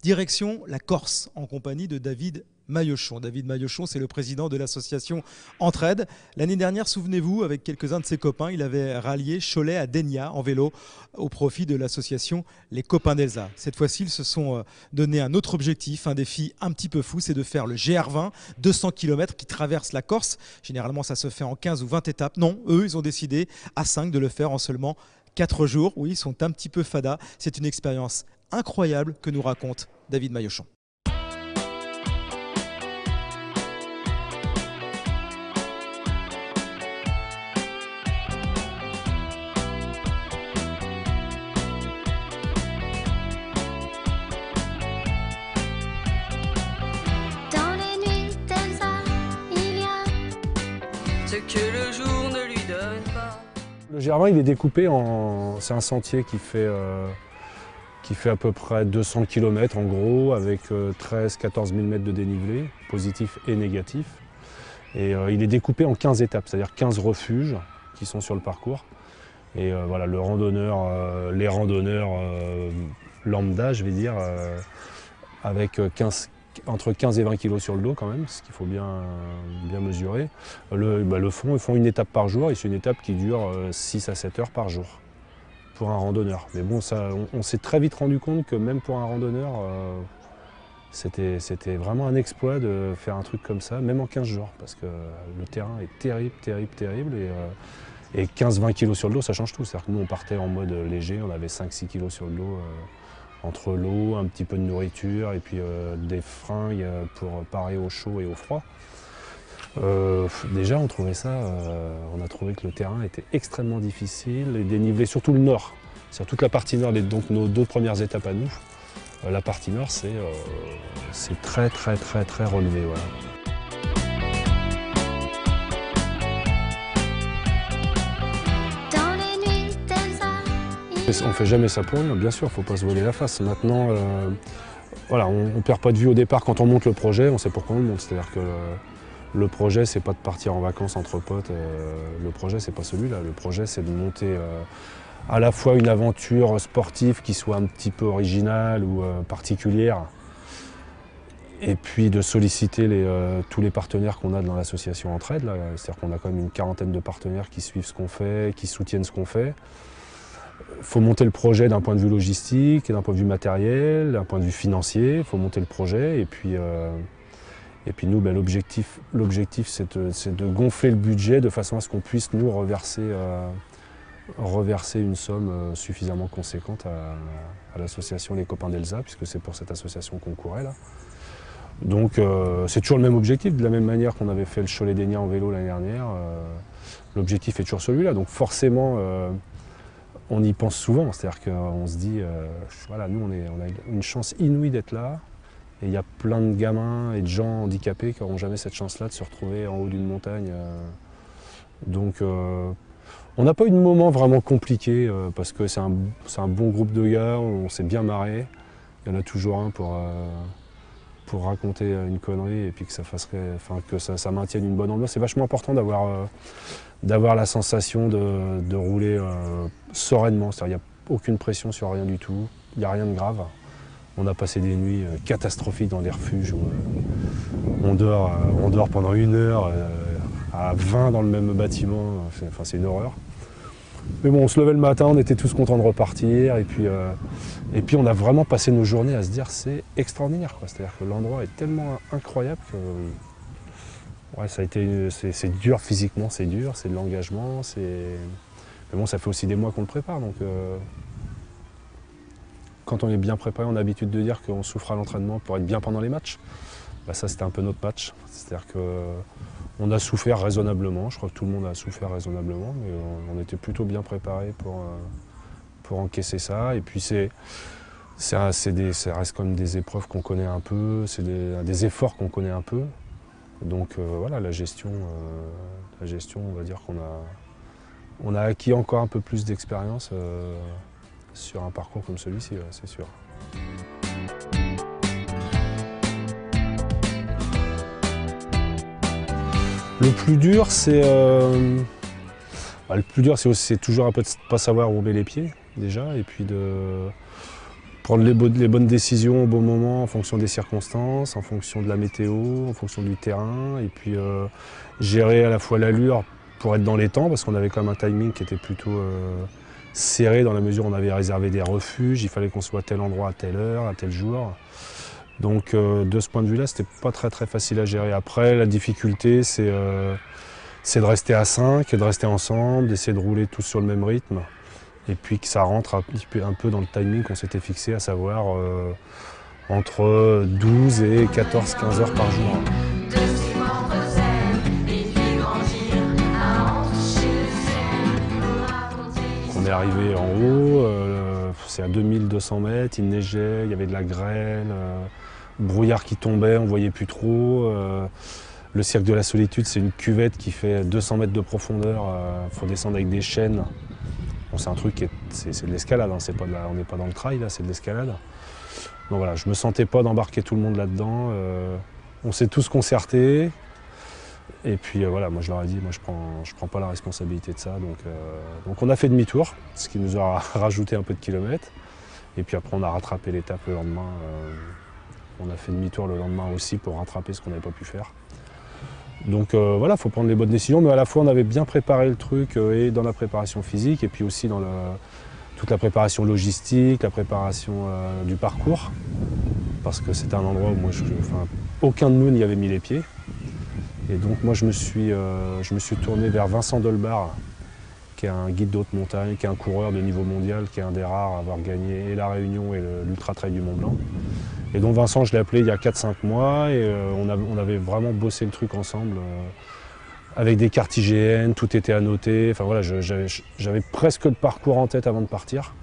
Direction la Corse, en compagnie de David Maillochon. David Maillochon, c'est le président de l'association Entraide. L'année dernière, souvenez-vous, avec quelques-uns de ses copains, il avait rallié Cholet à Dénia en vélo au profit de l'association Les Copains d'Elsa. Cette fois-ci, ils se sont donné un autre objectif, un défi un petit peu fou, c'est de faire le GR20, 200 km qui traverse la Corse. Généralement, ça se fait en 15 ou 20 étapes. Non, eux, ils ont décidé à 5 de le faire en seulement 4 jours. Oui, ils sont un petit peu fada. C'est une expérience incroyable que nous raconte David Maillochon. Ce que le jour ne lui donne pas. Le GR20, il est découpé en... C'est un sentier qui fait à peu près 200 km en gros, avec 13-14 000 mètres de dénivelé, positif et négatif. Et il est découpé en 15 étapes, c'est-à-dire 15 refuges qui sont sur le parcours. Et voilà, les randonneurs lambda, je vais dire, avec entre 15 et 20 kg sur le dos quand même, ce qu'il faut bien mesurer. Ils font une étape par jour et c'est une étape qui dure 6 à 7 heures par jour pour un randonneur. Mais bon, on s'est très vite rendu compte que même pour un randonneur, c'était vraiment un exploit de faire un truc comme ça, même en 15 jours, parce que le terrain est terrible, terrible, terrible. Et 15-20 kg sur le dos, ça change tout. C'est-à-dire que nous, on partait en mode léger, on avait 5-6 kg sur le dos. Entre l'eau, un petit peu de nourriture et puis des fringues pour parer au chaud et au froid. Déjà, on a trouvé que le terrain était extrêmement difficile et dénivelé, surtout le nord. C'est toute la partie nord, donc nos 2 premières étapes à nous. La partie nord, c'est très, très, très, très relevé. Voilà. On ne fait jamais ça pour rien, bien sûr, il ne faut pas se voler la face. Maintenant, voilà, on ne perd pas de vue au départ quand on monte le projet, on sait pourquoi on le monte. C'est-à-dire que le projet, c'est pas de partir en vacances entre potes, le projet, c'est pas celui-là. Le projet, c'est de monter à la fois une aventure sportive qui soit un petit peu originale ou particulière, et puis de solliciter tous les partenaires qu'on a dans l'association Entraide. C'est-à-dire qu'on a quand même une quarantaine de partenaires qui suivent ce qu'on fait, qui soutiennent ce qu'on fait. Il faut monter le projet d'un point de vue logistique, d'un point de vue matériel, d'un point de vue financier. Il faut monter le projet et puis nous, l'objectif c'est de gonfler le budget de façon à ce qu'on puisse nous reverser une somme suffisamment conséquente à l'association Les Copains d'Elsa, puisque c'est pour cette association qu'on courait là. Donc c'est toujours le même objectif, de la même manière qu'on avait fait le Cholet-Dénia en vélo l'année dernière. L'objectif est toujours celui-là, donc forcément on y pense souvent, c'est-à-dire qu'on se dit, voilà, nous on a une chance inouïe d'être là, et il y a plein de gamins et de gens handicapés qui n'auront jamais cette chance-là de se retrouver en haut d'une montagne. Donc on n'a pas eu de moment vraiment compliqué, parce que c'est un bon groupe de gars, on s'est bien marré. Il y en a toujours un pour raconter une connerie et puis que ça maintienne une bonne ambiance. C'est vachement important d'avoir la sensation de rouler sereinement. C'est-à-dire qu'il n'y a aucune pression sur rien du tout, il n'y a rien de grave. On a passé des nuits catastrophiques dans des refuges où on dort pendant 1 heure à 20 dans le même bâtiment. Enfin, c'est une horreur. Mais bon, on se levait le matin, on était tous contents de repartir et puis on a vraiment passé nos journées à se dire c'est extraordinaire, quoi. C'est-à-dire que l'endroit est tellement incroyable que ouais, c'est dur physiquement, c'est dur, c'est de l'engagement, mais bon, ça fait aussi des mois qu'on le prépare, donc quand on est bien préparé, on a l'habitude de dire qu'on souffre à l'entraînement pour être bien pendant les matchs. Bah, ça, c'était un peu notre match, c'est-à-dire qu'on a souffert raisonnablement, je crois que tout le monde a souffert raisonnablement, mais on était plutôt bien préparé pour encaisser ça. Et puis ça reste comme des épreuves qu'on connaît un peu, c'est des efforts qu'on connaît un peu. Donc voilà, la gestion, on va dire qu'on a acquis encore un peu plus d'expérience sur un parcours comme celui-ci, ouais, c'est sûr. Le plus dur, c'est toujours un peu de ne pas savoir où on met les pieds, déjà, et puis prendre les bonnes décisions au bon moment en fonction des circonstances, en fonction de la météo, en fonction du terrain, et puis gérer à la fois l'allure pour être dans les temps, parce qu'on avait quand même un timing qui était plutôt serré dans la mesure où on avait réservé des refuges, il fallait qu'on soit à tel endroit à telle heure, à tel jour. Donc de ce point de vue-là, c'était pas très facile à gérer. Après, la difficulté, c'est de rester à 5, de rester ensemble, d'essayer de rouler tous sur le même rythme. Et puis que ça rentre un peu dans le timing qu'on s'était fixé, à savoir entre 12 et 14-15 heures par jour. On est arrivé en haut, c'est à 2200 mètres, il neigeait, il y avait de la grêle, brouillard qui tombait, on ne voyait plus trop. Le cirque de la solitude, c'est une cuvette qui fait 200 mètres de profondeur, il faut descendre avec des chaînes. Bon, c'est un truc c'est de l'escalade, hein, on n'est pas dans le trail, là, c'est de l'escalade. Donc voilà, je ne me sentais pas d'embarquer tout le monde là-dedans. On s'est tous concertés. Et puis voilà, moi je leur ai dit, moi je prends pas la responsabilité de ça. Donc on a fait demi-tour, ce qui nous a rajouté un peu de kilomètres. Et puis après on a rattrapé l'étape le lendemain. On a fait demi-tour le lendemain aussi pour rattraper ce qu'on n'avait pas pu faire. Donc voilà, il faut prendre les bonnes décisions, mais à la fois on avait bien préparé le truc et dans la préparation physique et puis aussi dans toute la préparation logistique, la préparation du parcours, parce que c'était un endroit où aucun de nous n'y avait mis les pieds. Et donc moi je me suis tourné vers Vincent Dolbar, qui est un guide de haute montagne, qui est un coureur de niveau mondial, qui est un des rares à avoir gagné et la Réunion et l'Ultra Trail du Mont Blanc. Et donc Vincent, je l'ai appelé il y a 4-5 mois et on avait vraiment bossé le truc ensemble avec des cartes IGN, tout était annoté. Enfin voilà, j'avais presque le parcours en tête avant de partir.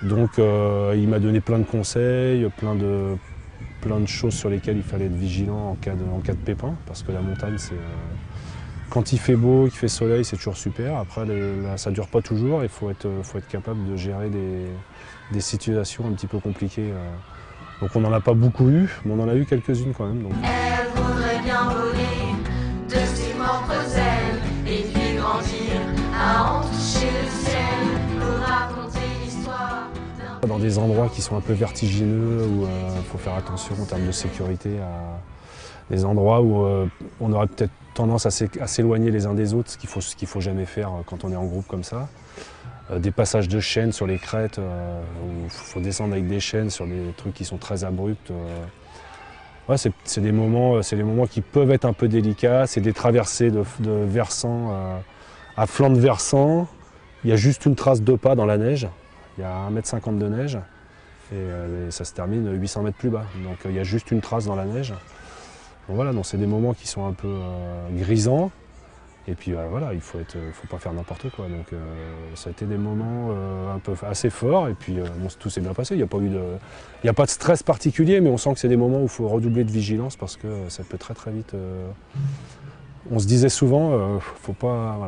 Donc il m'a donné plein de conseils, plein de choses sur lesquelles il fallait être vigilant en cas de pépin, parce que la montagne, quand il fait beau, qu'il fait soleil, c'est toujours super. Après, ça ne dure pas toujours, il faut être capable de gérer des situations un petit peu compliquées. Donc on n'en a pas beaucoup eu, mais on en a eu quelques-unes quand même. Donc. Elle voudrait bien voler de ses propres ailes et puis grandir à en toucher le ciel pour raconter l'histoire. Dans des endroits qui sont un peu vertigineux, où il faut faire attention en termes de sécurité, à des endroits où on aurait peut-être tendance à s'éloigner les uns des autres, ce qu'il faut jamais faire quand on est en groupe comme ça. Des passages de chaînes sur les crêtes, où il faut descendre avec des chaînes sur des trucs qui sont très abrupts. Ouais, c'est des moments qui peuvent être un peu délicats, c'est des traversées de versants à flanc de versant. Il y a juste une trace de pas dans la neige, il y a 1,50 m de neige et ça se termine 800 mètres plus bas. Donc il y a juste une trace dans la neige. Donc voilà, c'est des moments qui sont un peu grisants. Et puis voilà, il faut pas faire n'importe quoi. Donc ça a été des moments un peu assez forts. Et puis tout s'est bien passé. Il n'y a pas de stress particulier, mais on sent que c'est des moments où il faut redoubler de vigilance parce que ça peut très vite. On se disait souvent, faut pas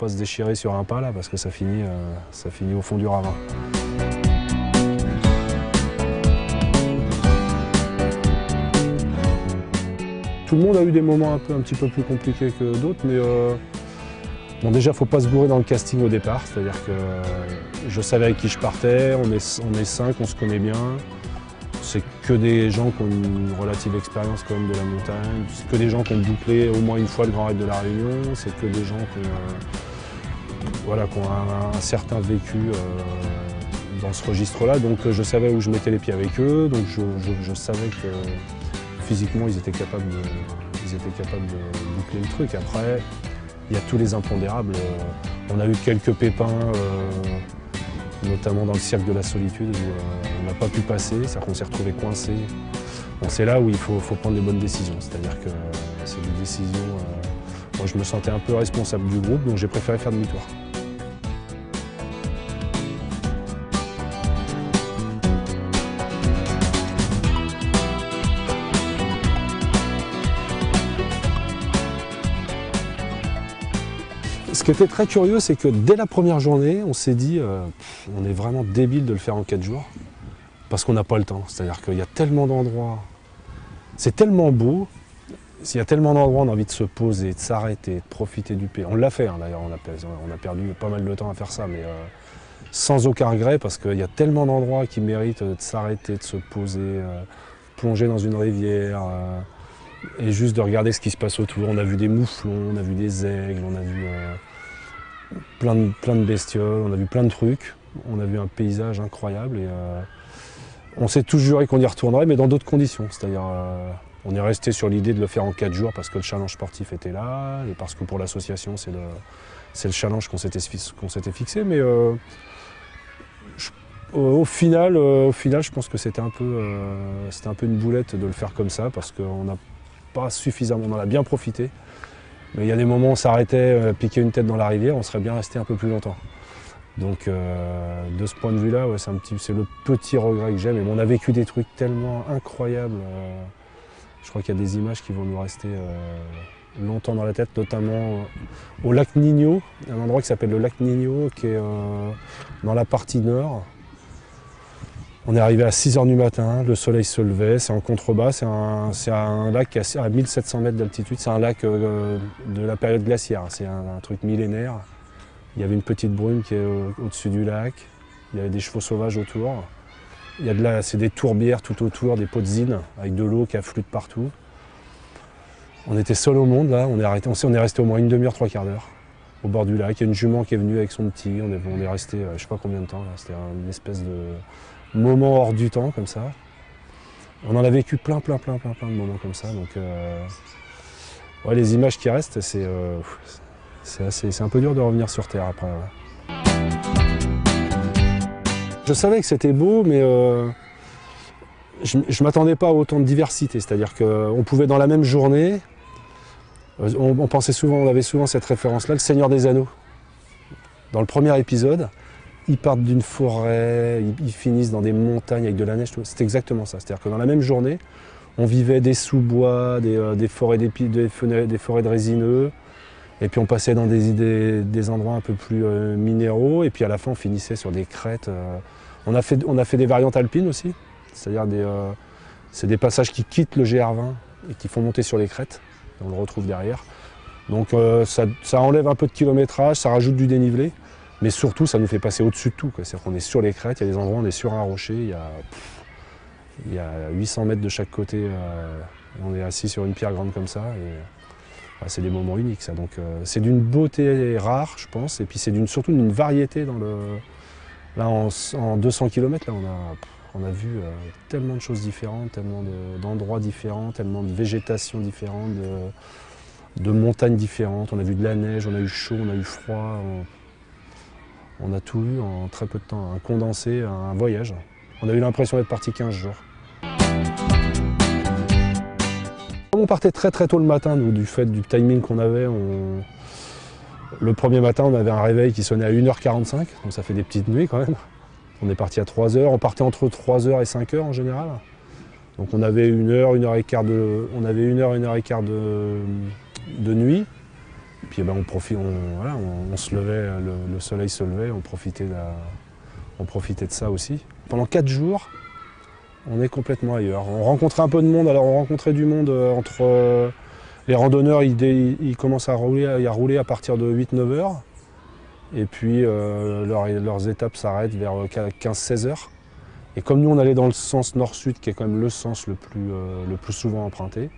se déchirer sur un pas là parce que ça finit au fond du ravin. Tout le monde a eu des moments un petit peu plus compliqués que d'autres, mais bon, déjà, il ne faut pas se bourrer dans le casting au départ. C'est-à-dire que je savais avec qui je partais, on est 5, on se connaît bien. C'est que des gens qui ont une relative expérience quand même de la montagne. C'est que des gens qui ont bouclé au moins une fois le Grand Raid de la Réunion. C'est que des gens qui ont un certain vécu dans ce registre-là. Donc je savais où je mettais les pieds avec eux. Donc je savais que physiquement, ils étaient capables de boucler le truc. Après, il y a tous les impondérables. On a eu quelques pépins, notamment dans le cirque de la solitude, où on n'a pas pu passer, c'est-à-dire qu'on s'est retrouvé coincé. Bon, c'est là où il faut prendre les bonnes décisions. C'est-à-dire que c'est des décisions... moi, je me sentais un peu responsable du groupe, donc j'ai préféré faire demi-tour. Ce qui était très curieux, c'est que dès la première journée, on s'est dit on est vraiment débile de le faire en 4 jours parce qu'on n'a pas le temps. C'est-à-dire qu'il y a tellement d'endroits, c'est tellement beau, il y a tellement d'endroits, on a envie de se poser, de s'arrêter, de profiter du pays. On l'a fait hein, d'ailleurs, on a perdu pas mal de temps à faire ça, mais sans aucun regret, parce qu'il y a tellement d'endroits qui méritent de s'arrêter, de se poser, plonger dans une rivière, et juste de regarder ce qui se passe autour. On a vu des mouflons, on a vu des aigles, on a vu plein de bestioles, on a vu plein de trucs. On a vu un paysage incroyable et on s'est tous juré qu'on y retournerait, mais dans d'autres conditions. C'est-à-dire, on est resté sur l'idée de le faire en 4 jours parce que le challenge sportif était là et parce que pour l'association, c'est le challenge qu'on s'était fixé. Mais au final, je pense que c'était un peu une boulette de le faire comme ça parce qu'on n'a pas suffisamment, on en a bien profité. Mais il y a des moments où on s'arrêtait, piquer une tête dans la rivière, on serait bien resté un peu plus longtemps. Donc de ce point de vue-là, ouais, c'est le petit regret que j'ai. Mais on a vécu des trucs tellement incroyables. Je crois qu'il y a des images qui vont nous rester longtemps dans la tête, notamment au lac Nigno, un endroit qui s'appelle le lac Nigno, qui est dans la partie nord. On est arrivé à 6 h du matin, le soleil se levait, c'est en contrebas, c'est un lac à 1700 mètres d'altitude, c'est un lac de la période glaciaire, c'est un truc millénaire. Il y avait une petite brume qui est au-dessus du lac, il y avait des chevaux sauvages autour. C'est des tourbières tout autour, des pots de avec de l'eau qui afflue de partout. On était seuls au monde là, on est resté au moins une demi-heure, 3/4 d'heure au bord du lac. Il y a une jument qui est venue avec son petit, on est resté je ne sais pas combien de temps, c'était une espèce de moment hors du temps comme ça. On en a vécu plein de moments comme ça. Donc ouais, les images qui restent, c'est un peu dur de revenir sur Terre après. Ouais. Je savais que c'était beau, mais je ne m'attendais pas à autant de diversité. C'est-à-dire qu'on pouvait dans la même journée, on pensait souvent, on avait souvent cette référence-là, le Seigneur des Anneaux. Dans le premier épisode, ils partent d'une forêt, ils finissent dans des montagnes avec de la neige. C'est exactement ça. C'est-à-dire que dans la même journée, on vivait des sous-bois, des forêts des forêts de résineux, et puis on passait dans des endroits un peu plus minéraux, et puis à la fin on finissait sur des crêtes. On a fait des variantes alpines aussi, c'est-à-dire c'est des passages qui quittent le GR20 et qui font monter sur les crêtes, et on le retrouve derrière. Donc ça enlève un peu de kilométrage, ça rajoute du dénivelé. Mais surtout, ça nous fait passer au-dessus de tout. C'est-à-dire qu'on est sur les crêtes, il y a des endroits où on est sur un rocher, il y a 800 mètres de chaque côté, on est assis sur une pierre grande comme ça. C'est des moments uniques, ça. Donc c'est d'une beauté rare, je pense, et puis c'est surtout d'une variété dans le. Là, en 200 km, là, on a vu tellement de choses différentes, tellement d'endroits différents, tellement de végétation différente, de montagnes différentes. On a vu de la neige, on a eu chaud, on a eu froid. On a tout eu en très peu de temps, un condensé, un voyage. On a eu l'impression d'être parti 15 jours. Comme on partait très tôt le matin, nous, du fait du timing qu'on avait, le premier matin, on avait un réveil qui sonnait à 1 h 45, donc ça fait des petites nuits quand même. On est parti à 3 h, on partait entre 3 h et 5 h en général. Donc on avait 1 h, 1 h 15 de nuit. Puis ben, on se levait, le soleil se levait, on profitait de ça aussi. Pendant 4 jours, on est complètement ailleurs. On rencontrait un peu de monde, alors on rencontrait du monde entre les randonneurs, ils commencent à rouler à partir de 8-9 heures. Et puis leurs étapes s'arrêtent vers 15-16 heures. Et comme nous on allait dans le sens nord-sud, qui est quand même le sens le plus souvent emprunté,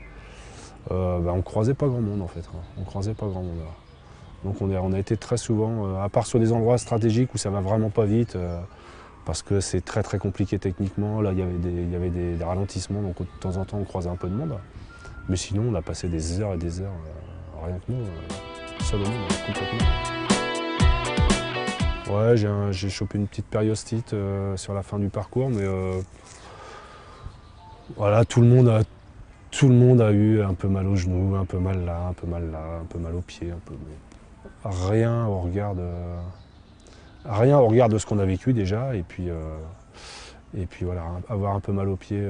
on ne croisait pas grand monde en fait. On croisait pas grand monde. Donc on a été très souvent, à part sur des endroits stratégiques où ça va vraiment pas vite, parce que c'est très compliqué techniquement. Là il y avait des ralentissements, donc de temps en temps on croisait un peu de monde. Mais sinon on a passé des heures et des heures, rien que nous, seul au monde, complètement. Ouais, j'ai chopé une petite périostite sur la fin du parcours, mais voilà, tout le monde a eu un peu mal aux genoux, un peu mal là, un peu mal là, un peu mal aux pieds, rien au regard de ce qu'on a vécu déjà, et puis voilà, avoir un peu mal aux pieds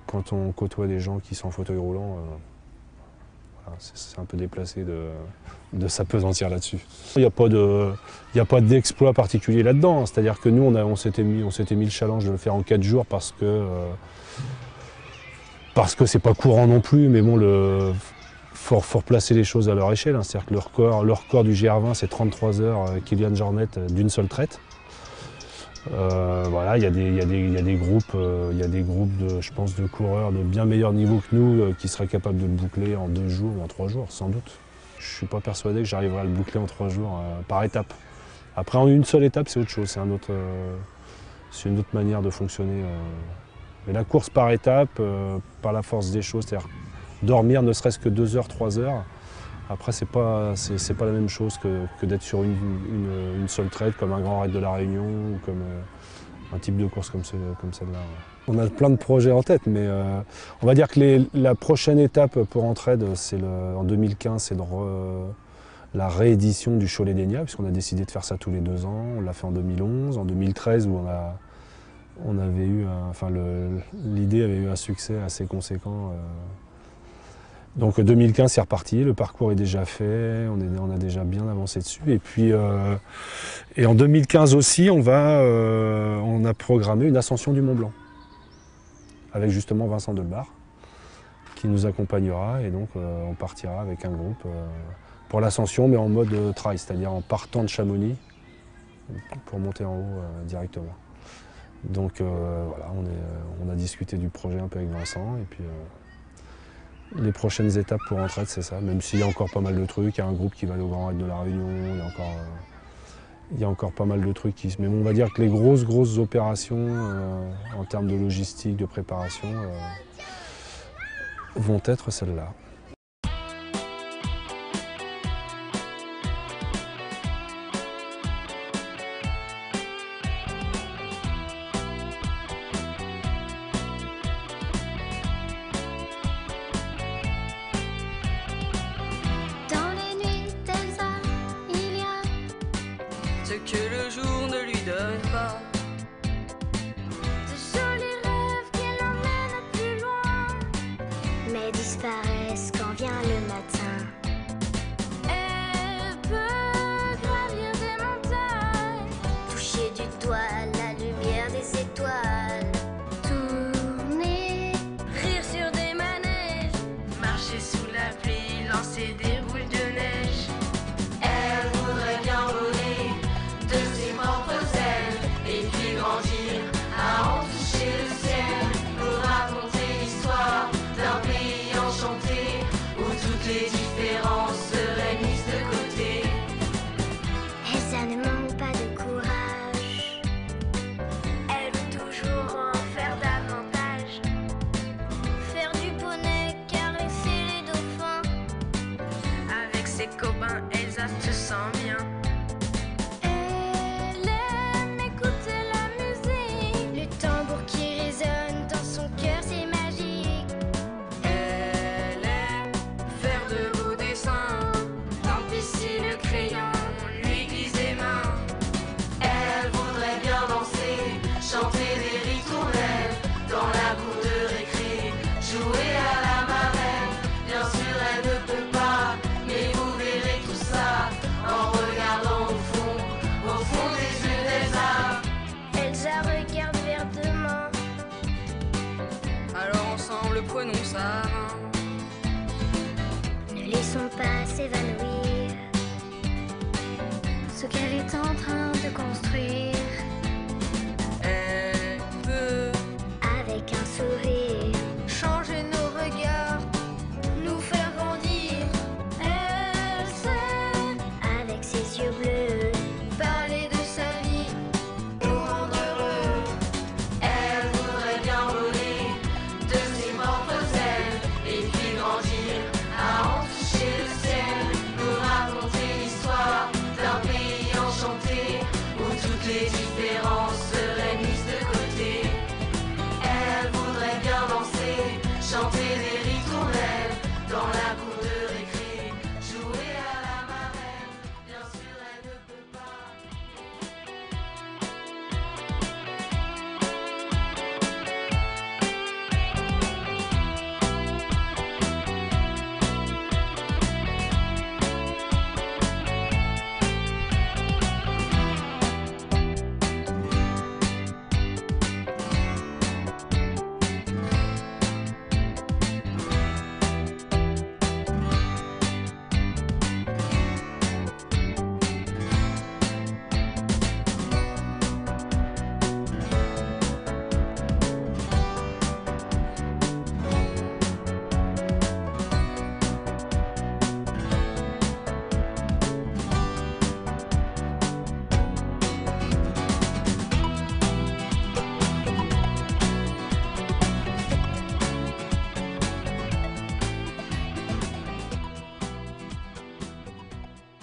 quand on côtoie des gens qui sont en fauteuil roulant, voilà, c'est un peu déplacé de s'appesantir là-dessus. Il n'y a pas d'exploit particulier là-dedans, c'est-à-dire que nous on s'était mis le challenge de le faire en 4 jours parce que c'est pas courant non plus, mais bon, faut replacer les choses à leur échelle, hein. C'est-à-dire que le record du GR20 c'est 33 heures Kilian Jornet d'une seule traite. Voilà, il y a des groupes je pense, de coureurs de bien meilleur niveau que nous qui seraient capables de le boucler en 2 jours ou en 3 jours, sans doute. Je ne suis pas persuadé que j'arriverai à le boucler en 3 jours par étape. Après, en une seule étape, c'est autre chose, c'est une autre manière de fonctionner. Mais la course par étape, par la force des choses, c'est-à-dire dormir ne serait-ce que 2 heures, 3 heures, après, c'est pas la même chose que d'être sur une seule traite, comme un Grand Raid de la Réunion ou comme un type de course comme celle-là. On a plein de projets en tête, mais on va dire que la prochaine étape pour Entraide, en 2015, c'est la réédition du Cholet d'Enya, puisqu'on a décidé de faire ça tous les 2 ans. On l'a fait en 2011, en 2013, où l'idée avait eu un succès assez conséquent. Donc 2015 c'est reparti, le parcours est déjà fait, on a déjà bien avancé dessus. Et puis en 2015 aussi, on a programmé une ascension du Mont Blanc avec justement Vincent Delbar qui nous accompagnera, et donc on partira avec un groupe pour l'ascension, mais en mode trail, c'est-à-dire en partant de Chamonix pour monter en haut directement. Donc voilà, on a discuté du projet un peu avec Vincent, et puis les prochaines étapes pour Entraide, c'est ça, même s'il y a encore pas mal de trucs. Il y a un groupe qui va aller au Grand Raid de la Réunion, il y a encore pas mal de trucs mais on va dire que les grosses opérations en termes de logistique, de préparation, vont être celles-là. Ce que le jour ne lui donne pas. De jolis rêves qui l'emmènent plus loin, mais disparaissent quand vient le matin. Elle peut gravir des montagnes, toucher du doigt la lumière des étoiles, tourner, rire sur des manèges, Marcher sous la pluie, lancer des boules de neige. elle voudrait bien voler de ses propres ailes et puis grandir à en toucher le ciel pour raconter l'histoire d'un pays enchanté où toutes les différences seraient mises de côté. Et ça ne manque pas de courage, elle veut toujours en faire davantage, faire du poney, caresser les dauphins. Avec ses copains, Elsa se sent bien. Elle aime écouter la musique, le tambour qui résonne dans son cœur, c'est magique. Elle aime faire de beaux dessins. Tant pis si le crayon lui glisse des mains. Elle voudrait bien danser, chanter des ritournelles dans la cour de récré, jouer à la marelle. Bien sûr elle ne peut pas, mais vous verrez tout ça en regardant au fond des yeux d'Elsa. Elsa regarde vers demain. Alors ensemble, prenons sa main. Ne laissons pas s'évanouir ce qu'elle est en train de construire.